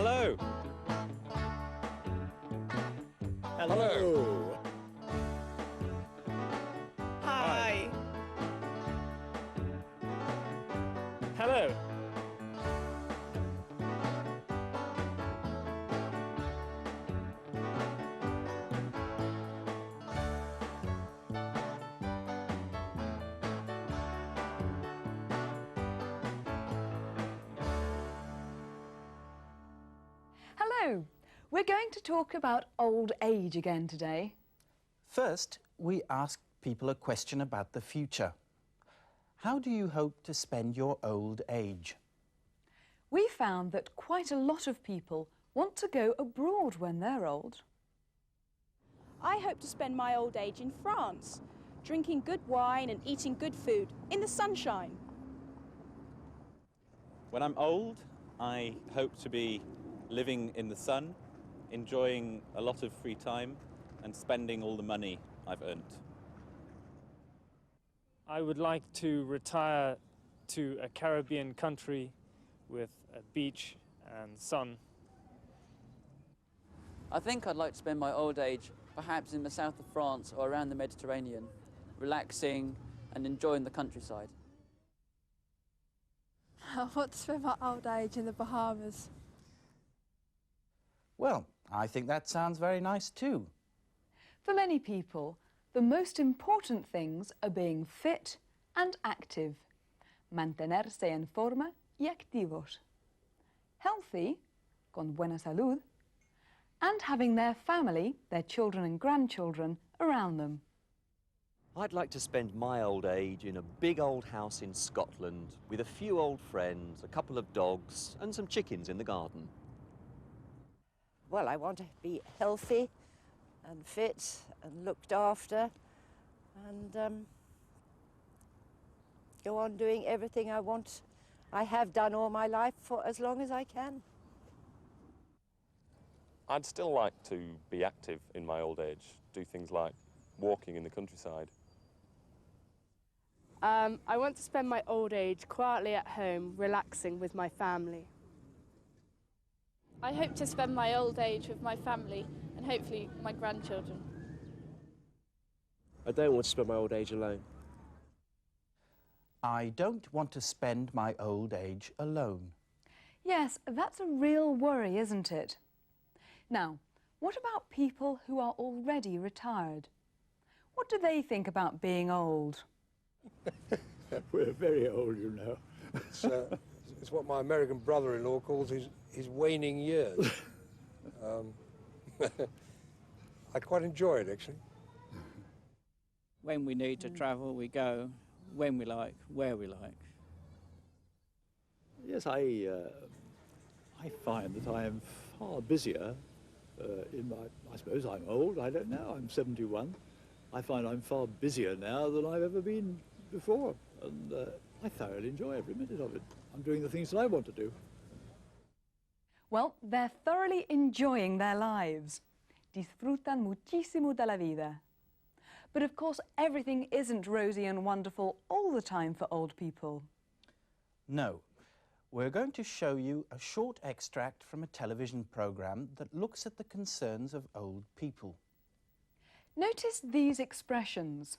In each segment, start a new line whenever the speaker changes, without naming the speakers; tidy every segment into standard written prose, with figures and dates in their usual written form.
Hello. Hello.
Hi.
Hello.
Hello. We're going to talk about old age again today.
First, we asked people a question about the future. How do you hope to spend your old age?
We found that quite a lot of people want to go abroad when they're old.
I hope to spend my old age in France, drinking good wine and eating good food in the sunshine.
When I'm old, I hope to be living in the sun, enjoying a lot of free time and spending all the money I've earned.
I would like to retire to a Caribbean country with a beach and sun.
I think I'd like to spend my old age perhaps in the south of France or around the Mediterranean, relaxing and enjoying the countryside.
I want to spend my old age in the Bahamas.
Well, I think that sounds very nice too.
For many people, the most important things are being fit and active. Mantenerse en forma y activos. Healthy, con buena salud, and having their family, their children and grandchildren, around them.
I'd like to spend my old age in a big old house in Scotland with a few old friends, a couple of dogs and some chickens in the garden.
Well, I want to be healthy and fit and looked after and go on doing everything I want. I have done all my life for as long as I can.
I'd still like to be active in my old age, do things like walking in the countryside.
I want to spend my old age quietly at home, relaxing with my family.
I hope to spend my old age with my family and hopefully my grandchildren.
I don't want to spend my old age alone.
I don't want to spend my old age alone.
Yes, that's a real worry, isn't it? Now, what about people who are already retired? What do they think about being old?
We're very old, you know.
It's what my American brother-in-law calls his waning years. I quite enjoy it, actually.
When we need to travel, we go. When we like, where we like.
Yes, I find that I am far busier in my... I suppose I'm old, I don't know, I'm 71. I find I'm far busier now than I've ever been before, and I thoroughly enjoy every minute of it. I'm doing the things that I want to do.
Well, they're thoroughly enjoying their lives. Disfrutan muchísimo de la vida. But of course, everything isn't rosy and wonderful all the time for old people.
No. We're going to show you a short extract from a television program that looks at the concerns of old people.
Notice these expressions.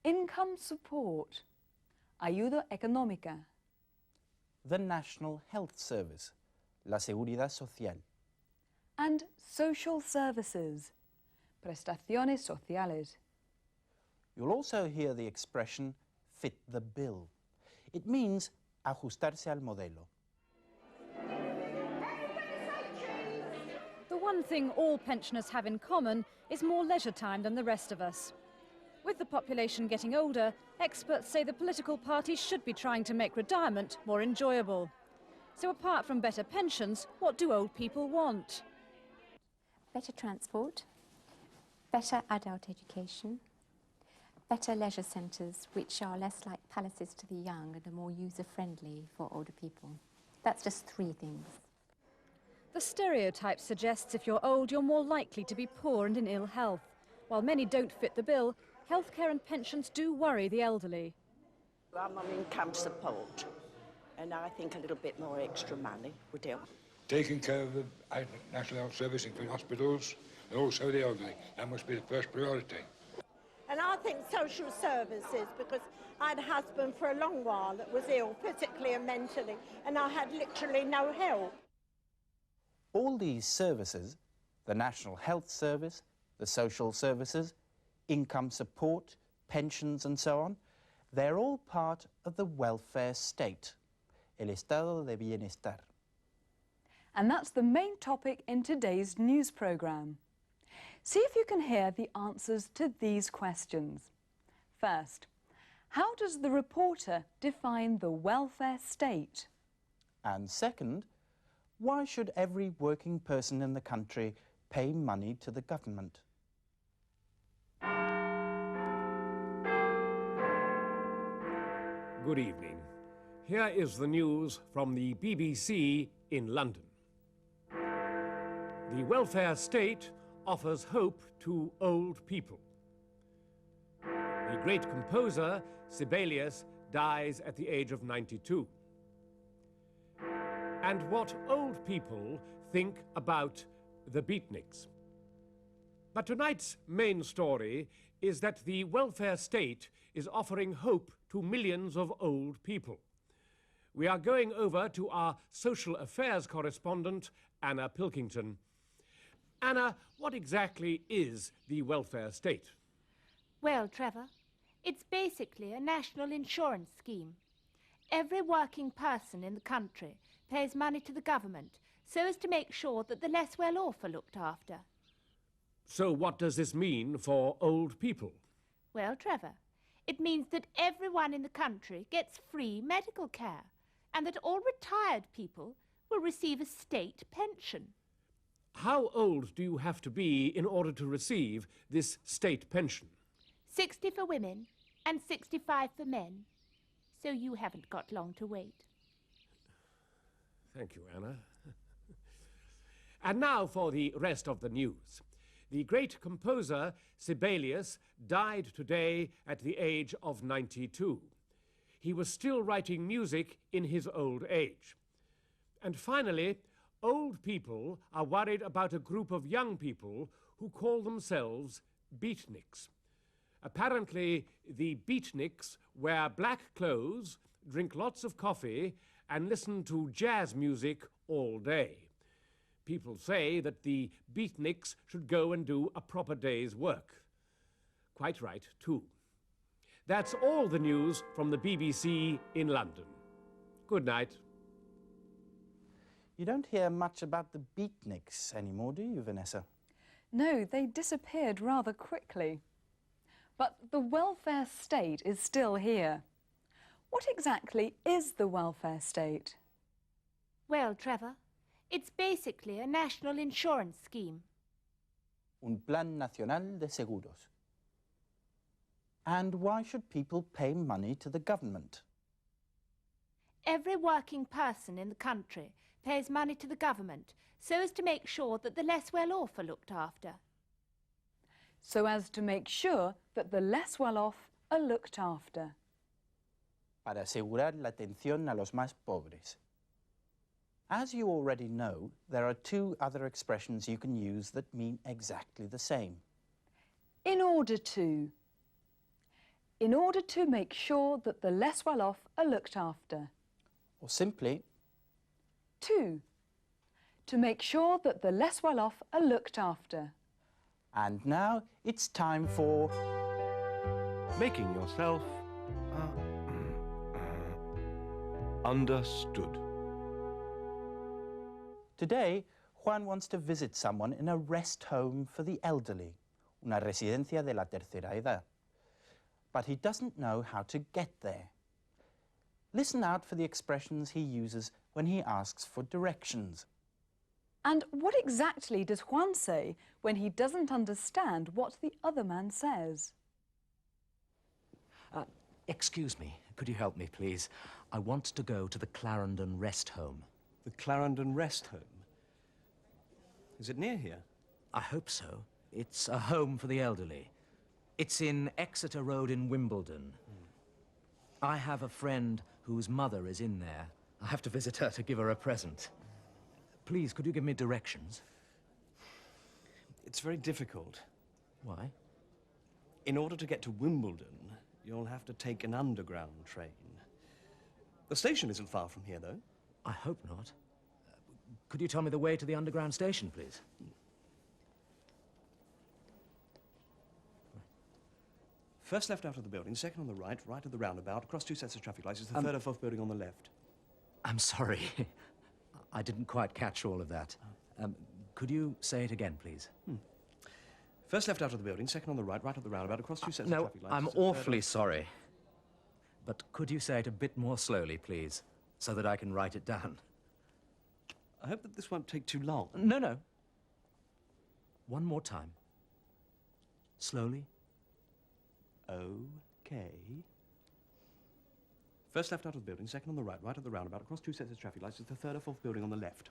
Income support, ayuda económica.
The National Health Service, la Seguridad Social.
And social services, prestaciones sociales.
You'll also hear the expression fit the bill. It means ajustarse al modelo.
The one thing all pensioners have in common is more leisure time than the rest of us. With the population getting older, experts say the political parties should be trying to make retirement more enjoyable. So apart from better pensions, what do old people want?
Better transport, better adult education, better leisure centres which are less like palaces to the young and are more user-friendly for older people. That's just 3 things.
The stereotype suggests if you're old, you're more likely to be poor and in ill health. While many don't fit the bill, healthcare and pensions do worry the elderly.
I'm on income support, and I think a little bit more extra money would help.
taking care of the National Health Service, including hospitals, and also the elderly. That must be the first priority.
And I think social services, because I had a husband for a long while that was ill, physically and mentally, and I had literally no help.
All these services, the National Health Service, the social services, income support, pensions and so on, they're all part of the welfare state, el estado de bienestar.
And that's the main topic in today's news programme. See if you can hear the answers to these questions. First, how does the reporter define the welfare state?
And second, why should every working person in the country pay money to the government?
Good evening. Here is the news from the BBC in London. The welfare state offers hope to old people. The great composer, Sibelius, dies at the age of 92. And what old people think about the beatniks. But tonight's main story is that the welfare state is offering hope to millions of old people. We are going over to our social affairs correspondent, Anna Pilkington. Anna, what exactly is the welfare state?
Well, Trevor, it's basically a national insurance scheme. Every working person in the country pays money to the government so as to make sure that the less well-off are looked after.
So what does this mean for old people?
Well, Trevor, it means that everyone in the country gets free medical care and that all retired people will receive a state pension.
How old do you have to be in order to receive this state pension?
60 for women and 65 for men. So you haven't got long to wait.
Thank you, Anna. And now for the rest of the news. The great composer, Sibelius, died today at the age of 92. He was still writing music in his old age. And finally, old people are worried about a group of young people who call themselves beatniks. Apparently, the beatniks wear black clothes, drink lots of coffee, and listen to jazz music all day. People say that the beatniks should go and do a proper day's work. Quite right, too. That's all the news from the BBC in London. Good night.
You don't hear much about the beatniks anymore, do you, Vanessa?
No, they disappeared rather quickly. But the welfare state is still here. What exactly is the welfare state?
Well, Trevor, it's basically a national insurance scheme.
Un plan nacional de seguros. And why should people pay money to the government?
Every working person in the country pays money to the government so as to make sure that the less well-off are looked after.
So as to make sure that the less well-off are looked after.
Para asegurar la atención a los más pobres. As you already know, there are two other expressions you can use that mean exactly the same.
In order to. In order to make sure that the less well-off are looked after.
Or simply,
to make sure that the less well-off are looked after.
And now it's time for
making yourself understood.
Today, Juan wants to visit someone in a rest home for the elderly, una residencia de la tercera edad. But he doesn't know how to get there. Listen out for the expressions he uses when he asks for directions.
And what exactly does Juan say when he doesn't understand what the other man says?
Excuse me, could you help me, please? I want to go to the Clarendon Rest Home.
The Clarendon Rest Home? Is it near here?
I hope so. It's a home for the elderly. It's in Exeter Road in Wimbledon. I have a friend whose mother is in there. I have to visit her to give her a present. Please, could you give me directions?
It's very difficult.
Why?
In order to get to Wimbledon, you'll have to take an underground train. The station isn't far from here, though.
I hope not. Could you tell me the way to the underground station, please?
First left out of the building, second on the right, right of the roundabout, across two sets of traffic lights. It's the third or fourth building on the left.
I'm sorry. I didn't quite catch all of that. Could you say it again, please?
First left out of the building, second on the right, right of the roundabout, across two sets of
No,
traffic lights.
I'm
It's the third
awfully sorry. But could you say it a bit more slowly, please, so that I can write it down?
I hope that this won't take too long.
No, no. One more time. Slowly.
Okay. First left out of the building, second on the right, right of the roundabout, across two sets of traffic lights. It's the third or fourth building on the left.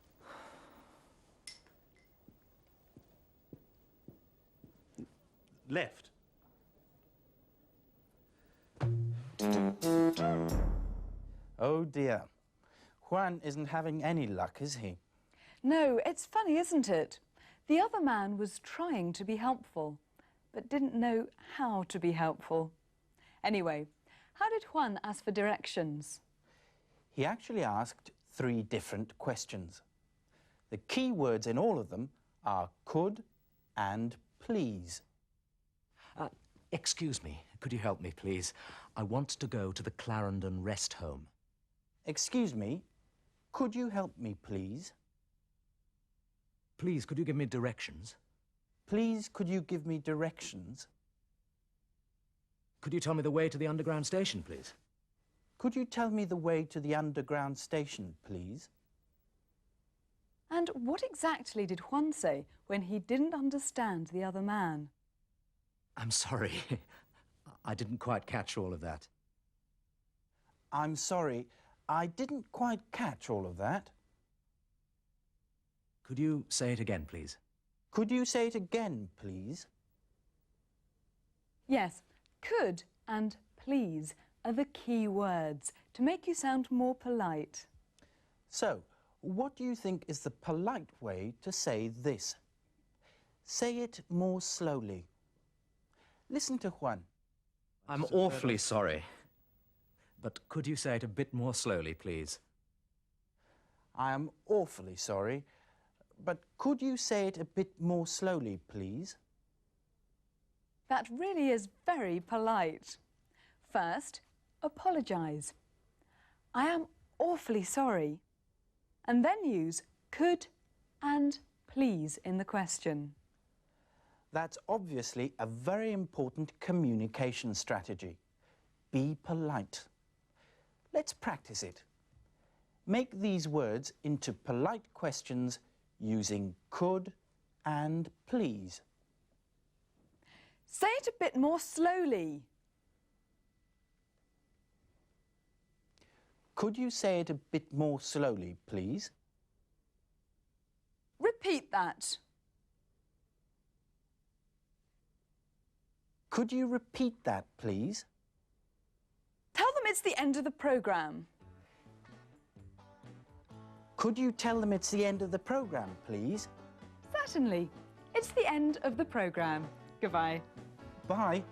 Left.
Oh dear. Juan isn't having any luck, is he?
No, it's funny, isn't it? The other man was trying to be helpful, but didn't know how to be helpful. Anyway, how did Juan ask for directions?
He actually asked 3 different questions. The key words in all of them are could and please.
Excuse me, could you help me, please? I want to go to the Clarendon Rest Home.
Excuse me, could you help me, please?
Please, could you give me directions?
Please, could you give me directions?
Could you tell me the way to the underground station, please?
Could you tell me the way to the underground station, please?
And what exactly did Juan say when he didn't understand the other man?
I'm sorry. I didn't quite catch all of that.
I'm sorry, I didn't quite catch all of that.
Could you say it again, please?
Could you say it again, please?
Yes, could and please are the key words to make you sound more polite.
So, what do you think is the polite way to say this? Say it more slowly. Listen to Juan.
I'm awfully sorry. But could you say it a bit more slowly, please?
I am awfully sorry, but could you say it a bit more slowly, please?
That really is very polite. First, apologise. I am awfully sorry. And then use could and please in the question.
That's obviously a very important communication strategy. Be polite. Let's practice it. Make these words into polite questions using could and please.
Say it a bit more slowly.
Could you say it a bit more slowly, please?
Repeat that.
Could you repeat that, please?
Tell them it's the end of the programme.
Could you tell them it's the end of the programme, please?
Certainly. It's the end of the programme. Goodbye.
Bye.